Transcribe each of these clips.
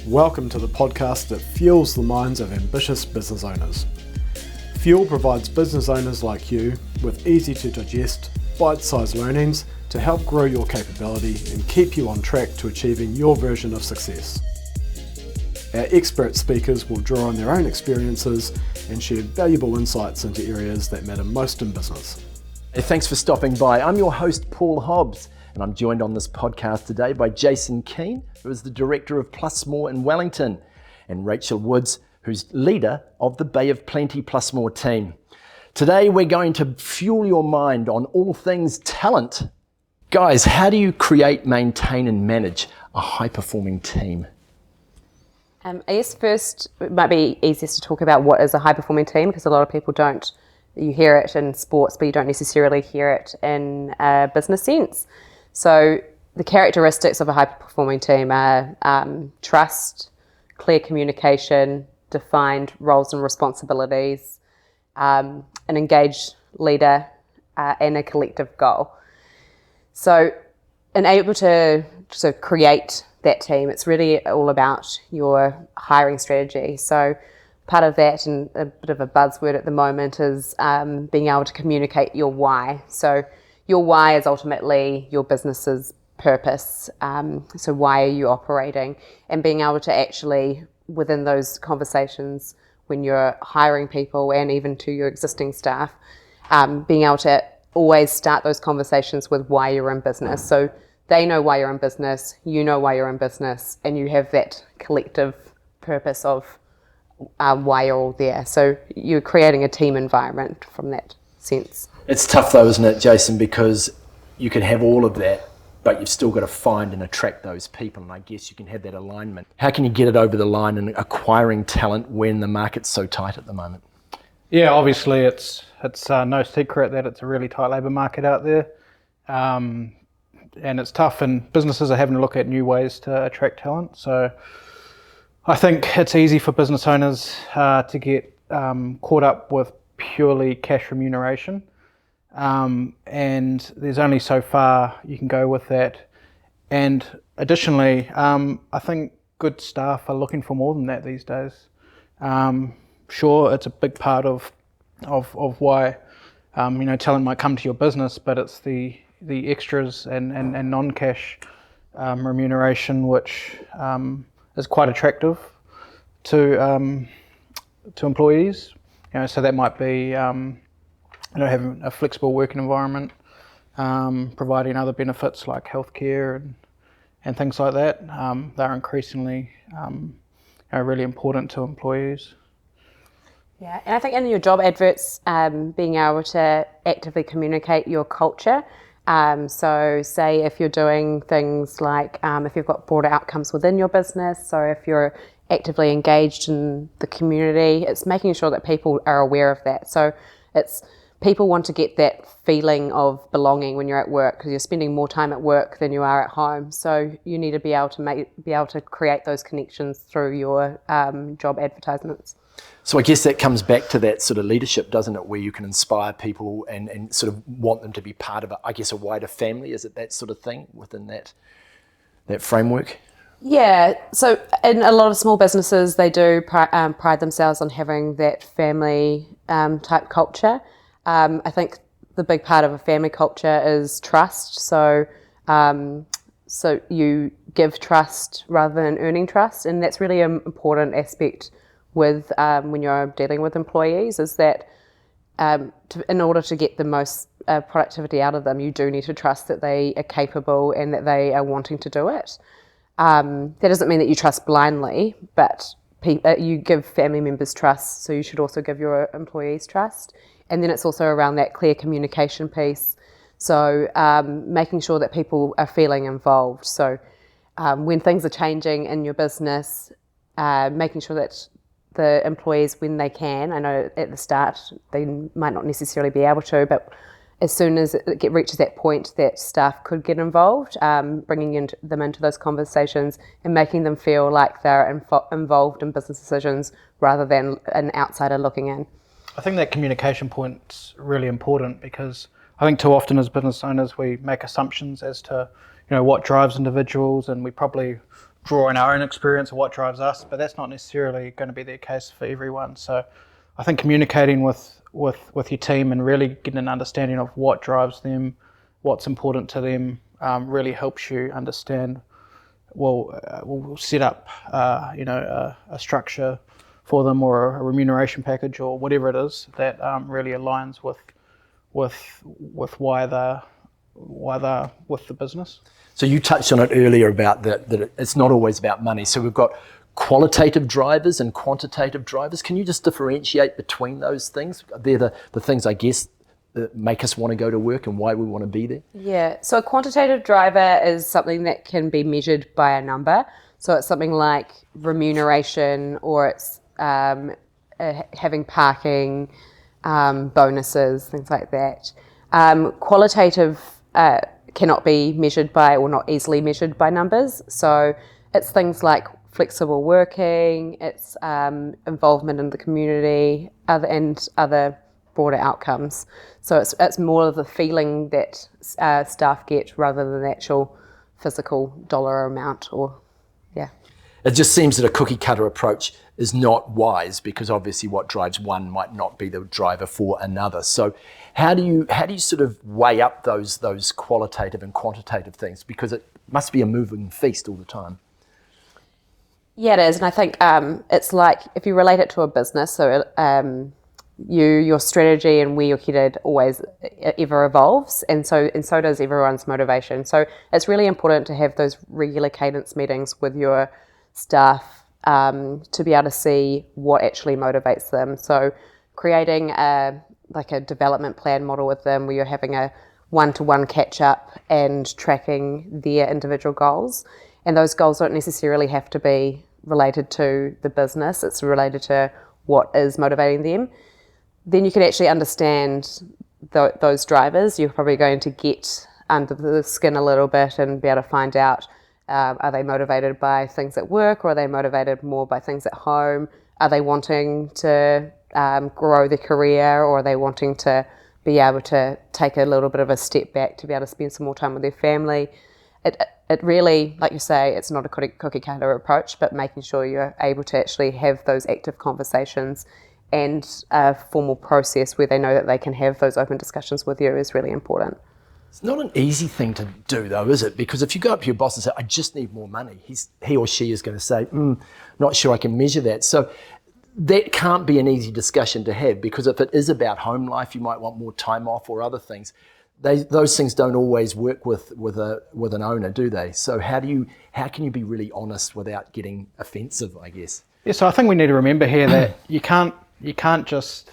Welcome to the podcast that fuels the minds of ambitious business owners. Fuel provides business owners like you with easy to digest, bite-sized learnings to help grow your capability and keep you on track to achieving your version of success. Our expert speakers will draw on their own experiences and share valuable insights into areas that matter most in business. Hey, thanks for stopping by. I'm your host, Paul Hobbs, and I'm joined on this podcast today by Jason Keane, who is the Director of Plus More in Wellington, and Rachel Woods, who's leader of the Bay of Plenty Plus More team. Today, we're going to fuel your mind on all things talent. Guys, how do you create, maintain, and manage a high-performing team? I guess first, it might be easiest to talk about what is a high-performing team, because a lot of people don't. You hear it in sports, but you don't necessarily hear it in a business sense. So the characteristics of a high-performing team are trust, clear communication, defined roles and responsibilities, an engaged leader, and a collective goal. So, in able to create that team, it's really all about your hiring strategy. So, part of that, and a bit of a buzzword at the moment, is being able to communicate your why. So, your why is ultimately your business's purpose. So, why are you operating? And being able to actually, within those conversations, when you're hiring people and even to your existing staff, being able to always start those conversations with why you're in business. So they know why you're in business, you know why you're in business, and you have that collective purpose of why you're all there. So you're creating a team environment from that sense. It's tough though, isn't it, Jason, because you can have all of that, but you've still got to find and attract those people, and I guess you can have that alignment. How can you get it over the line in acquiring talent when the market's so tight at the moment? Yeah, obviously it's no secret that it's a really tight labour market out there, and it's tough, and businesses are having to look at new ways to attract talent. So I think it's easy for business owners to get caught up with purely cash remuneration, and there's only so far you can go with that. And additionally, I think good staff are looking for more than that these days. Sure, it's a big part of why talent might come to your business, but it's the extras and non-cash remuneration which is quite attractive to employees. So that might be having a flexible working environment, providing other benefits like healthcare and things like that. They're increasingly really important to employees. Yeah, and I think in your job adverts, being able to actively communicate your culture. So say if you're doing things like if you've got broader outcomes within your business, so if you're actively engaged in the community, it's making sure that people are aware of that. So it's people want to get that feeling of belonging when you're at work, because you're spending more time at work than you are at home. So you need to be able to create those connections through your job advertisements. So I guess that comes back to that sort of leadership, doesn't it, where you can inspire people and sort of want them to be part of, a wider family. Is it that sort of thing within that framework? Yeah, so in a lot of small businesses, they do pride themselves on having that family type culture. I think the big part of a family culture is trust. So you give trust rather than earning trust, and that's really an important aspect with when you're dealing with employees, is that in order to get the most productivity out of them, you do need to trust that they are capable and that they are wanting to do it. That doesn't mean that you trust blindly, but you give family members trust, so you should also give your employees trust. And then it's also around that clear communication piece. So making sure that people are feeling involved. So when things are changing in your business, making sure that the employees, when they can, I know at the start they might not necessarily be able to, but as soon as it reaches that point that staff could get involved, bringing them into those conversations and making them feel like they're involved in business decisions rather than an outsider looking in. I think that communication point's really important, because I think too often as business owners we make assumptions as to what drives individuals, and we probably draw on our own experience of what drives us, but that's not necessarily going to be the case for everyone. So I think communicating with your team and really getting an understanding of what drives them, what's important to them, really helps you understand. We'll set up a structure for them, or a remuneration package, or whatever it is that really aligns with why they're with the business. So you touched on it earlier about that it's not always about money. So we've got qualitative drivers and quantitative drivers. Can you just differentiate between those things? They're the things, I guess, that make us want to go to work and why we want to be there? Yeah, so a quantitative driver is something that can be measured by a number. So it's something like remuneration, or it's having parking, bonuses, things like that. Qualitative cannot be measured by, or not easily measured by, numbers. So it's things like flexible working, it's involvement in the community, other broader outcomes. So it's more of the feeling that staff get rather than the actual physical dollar amount, or yeah. It just seems that a cookie cutter approach is not wise, because obviously what drives one might not be the driver for another. So how do you sort of weigh up those qualitative and quantitative things? Because it must be a moving feast all the time. Yeah, it is. And I think it's like, if you relate it to a business, so your strategy and where you're headed always ever evolves, and so does everyone's motivation. So it's really important to have those regular cadence meetings with your staff to be able to see what actually motivates them. So creating a development plan model with them, where you're having a one-to-one catch-up and tracking their individual goals. And those goals don't necessarily have to be related to the business. It's related to what is motivating them. Then you can actually understand those drivers. You're probably going to get under the skin a little bit and be able to find out, are they motivated by things at work, or are they motivated more by things at home? Are they wanting to grow their career, or are they wanting to be able to take a little bit of a step back to be able to spend some more time with their family? It really, like you say, it's not a cookie cutter approach, but making sure you're able to actually have those active conversations and a formal process where they know that they can have those open discussions with you is really important. It's not an easy thing to do, though, is it? Because if you go up to your boss and say, I just need more money, he or she is going to say, not sure I can measure that. So that can't be an easy discussion to have, because if it is about home life, you might want more time off or other things. Those things don't always work with an owner, do they? So how can you be really honest without getting offensive, I guess? Yeah, so I think we need to remember here that you can't just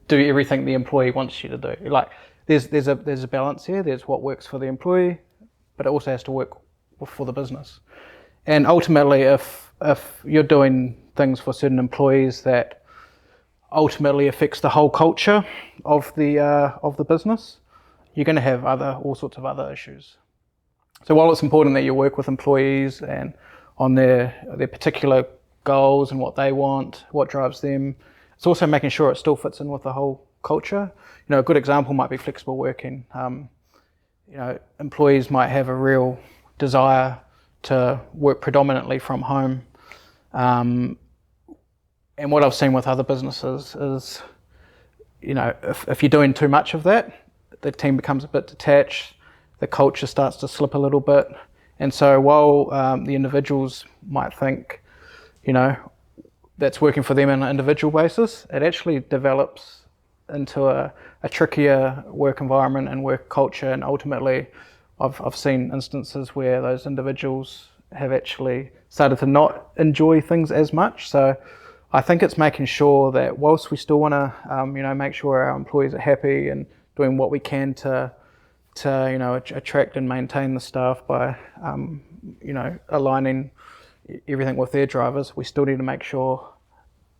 do everything the employee wants you to do. Like there's a balance here. There's what works for the employee, but it also has to work for the business. And ultimately, if you're doing things for certain employees that ultimately affects the whole culture of the business, you're going to have all sorts of other issues. So while it's important that you work with employees and on their particular goals and what they want, what drives them, it's also making sure it still fits in with the whole culture. A good example might be flexible working. Employees might have a real desire to work predominantly from home. And what I've seen with other businesses is, if you're doing too much of that, the team becomes a bit detached, the culture starts to slip a little bit. And so while the individuals might think, that's working for them on an individual basis, it actually develops into a trickier work environment and work culture. And ultimately, I've seen instances where those individuals have actually started to not enjoy things as much. So I think it's making sure that whilst we still want to, make sure our employees are happy and doing what we can to attract and maintain the staff by, aligning everything with their drivers, we still need to make sure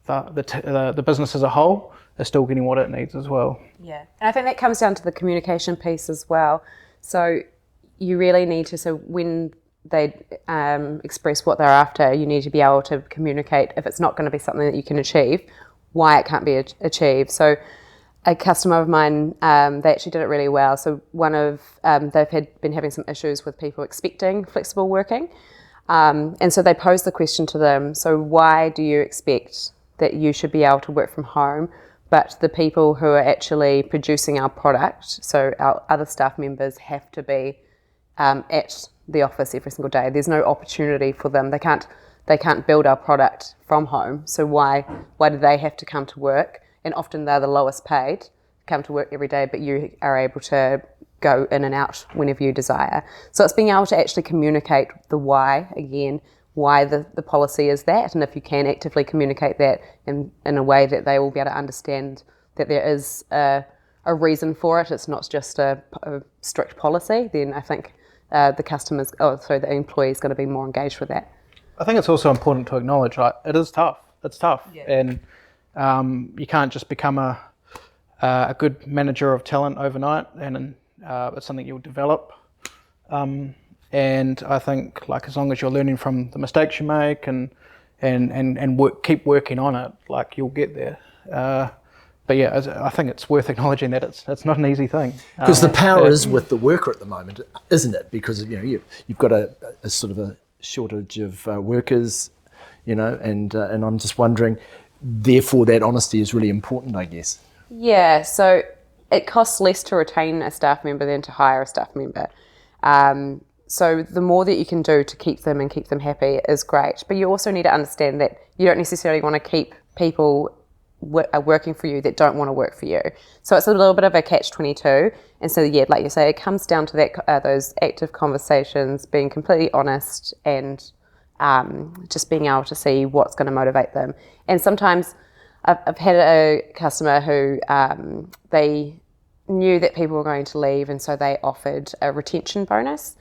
that the business as a whole is still getting what it needs as well. Yeah, and I think that comes down to the communication piece as well. So you really need to, so when they express what they're after, you need to be able to communicate, if it's not going to be something that you can achieve, why it can't be achieved. So a customer of mine, they actually did it really well. So they've been having some issues with people expecting flexible working. And so they pose the question to them, so why do you expect that you should be able to work from home, but the people who are actually producing our product, so our other staff members, have to be at the office every single day? There's no opportunity for them. They can't build our product from home. So why do they have to come to work? And often they're the lowest paid, come to work every day, but you are able to go in and out whenever you desire. So it's being able to actually communicate the why, again, why the policy is that, and if you can actively communicate that in a way that they will be able to understand that there is a reason for it, it's not just a strict policy, then I think the employee is going to be more engaged with that. I think it's also important to acknowledge, like, it is tough. It's tough, Yeah. and you can't just become a good manager of talent overnight, and it's something you'll develop. And I think, like, as long as you're learning from the mistakes you make and keep working on it, like, you'll get there. But yeah, I think it's worth acknowledging that it's not an easy thing. Because the power is with the worker at the moment, isn't it? Because you've got a sort of a shortage of workers, and I'm just wondering, therefore that honesty is really important, I guess. Yeah, so it costs less to retain a staff member than to hire a staff member. So the more that you can do to keep them and keep them happy is great. But you also need to understand that you don't necessarily want to keep people working for you that don't want to work for you. So it's a little bit of a catch-22. And so, yeah, like you say, it comes down to that those active conversations, being completely honest, and just being able to see what's going to motivate them. And sometimes I've had a customer who they knew that people were going to leave, and so they offered a retention bonus.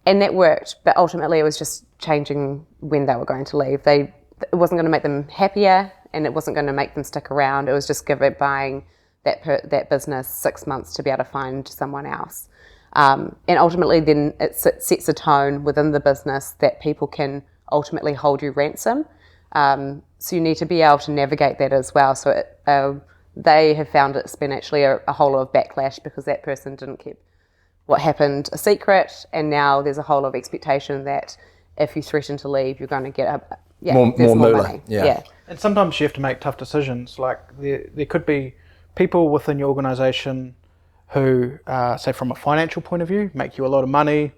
And that worked, but ultimately it was just changing when they were going to leave. It wasn't going to make them happier, and it wasn't going to make them stick around. It was just buying that business 6 months to be able to find someone else. And ultimately then it sets a tone within the business that people can ultimately hold you ransom. So you need to be able to navigate that as well. So they have found it's been actually a whole lot of backlash because that person didn't keep what happened a secret, and now there's a whole lot of expectation that if you threaten to leave, you're going to get more money. Yeah. And sometimes you have to make tough decisions. Like, there could be people within your organisation who, say from a financial point of view, make you a lot of money,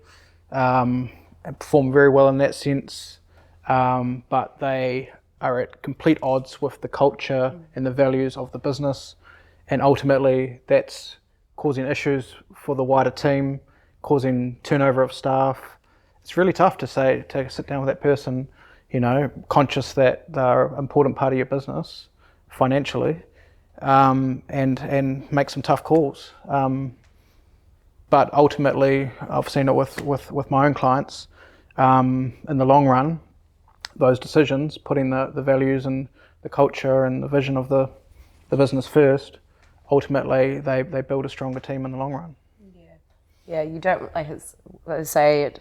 and perform very well in that sense, but they are at complete odds with the culture and the values of the business, and ultimately that's causing issues for the wider team, causing turnover of staff. It's really tough to sit down with that person, conscious that they're an important part of your business financially, and make some tough calls. But ultimately, I've seen it with my own clients. In the long run, those decisions, putting the values and the culture and the vision of the business first, ultimately they build a stronger team in the long run. Yeah, you don't, like they say,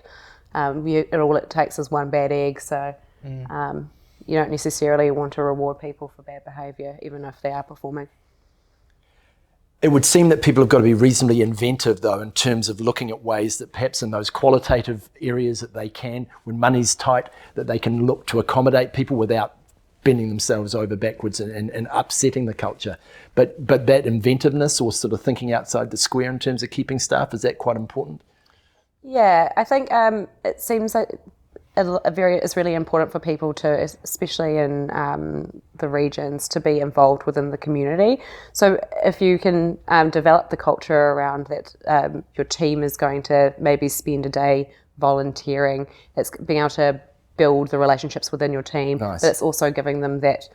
all it takes is one bad egg, so you don't necessarily want to reward people for bad behaviour, even if they are performing. It would seem that people have got to be reasonably inventive, though, in terms of looking at ways that perhaps in those qualitative areas that they can, when money's tight, that they can look to accommodate people without bending themselves over backwards and upsetting the culture. But that inventiveness, or sort of thinking outside the square in terms of keeping staff, is that quite important? Yeah, I think it seems like it's really important for people to, especially in the regions, to be involved within the community. So if you can develop the culture around that, your team is going to maybe spend a day volunteering. It's being able to build the relationships within your team, nice. But it's also giving them that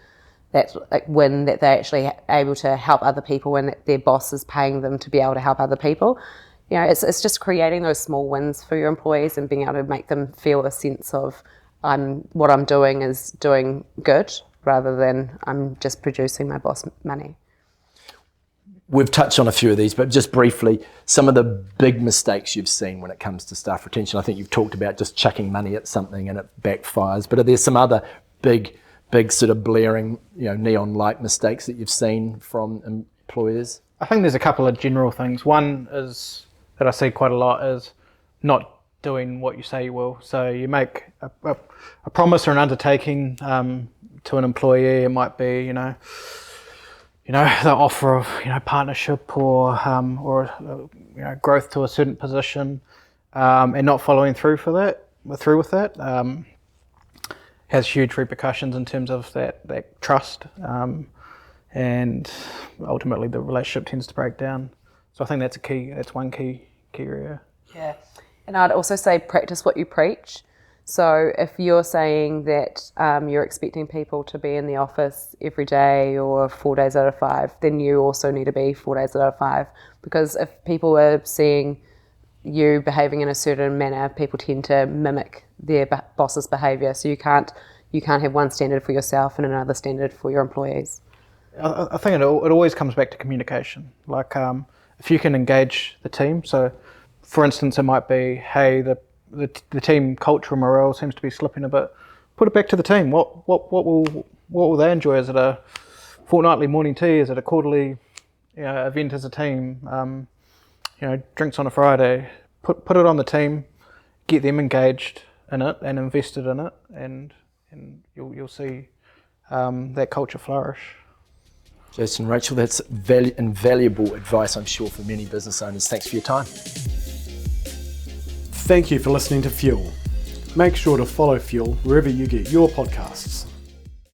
like win that they're actually able to help other people, and that their boss is paying them to be able to help other people. It's just creating those small wins for your employees and being able to make them feel a sense of what I'm doing is doing good, rather than I'm just producing my boss money. We've touched on a few of these, but just briefly, some of the big mistakes you've seen when it comes to staff retention. I think you've talked about just chucking money at something and it backfires, but are there some other big sort of blaring, neon light mistakes that you've seen from employers? I think there's a couple of general things. One is that I see quite a lot is not doing what you say you will. So you make a promise or an undertaking to an employee. It might be, the offer of partnership or growth to a certain position, and not following through with that has huge repercussions in terms of that trust, and ultimately the relationship tends to break down. So I think that's one key area. Yeah, and I'd also say practice what you preach. So if you're saying that you're expecting people to be in the office every day or 4 days out of 5, then you also need to be 4 days out of 5. Because if people are seeing you behaving in a certain manner, people tend to mimic their boss's behaviour. So you can't have one standard for yourself and another standard for your employees. I think it always comes back to communication. Like if you can engage the team. So, for instance, it might be, hey, the team culture and morale seems to be slipping a bit. Put it back to the team. What will they enjoy? Is it a fortnightly morning tea? Is it a quarterly event as a team? Drinks on a Friday. Put it on the team. Get them engaged in it and invested in it, and you'll see that culture flourish. Jason, Rachel, that's invaluable advice, I'm sure, for many business owners. Thanks for your time. Thank you for listening to Fuel. Make sure to follow Fuel wherever you get your podcasts.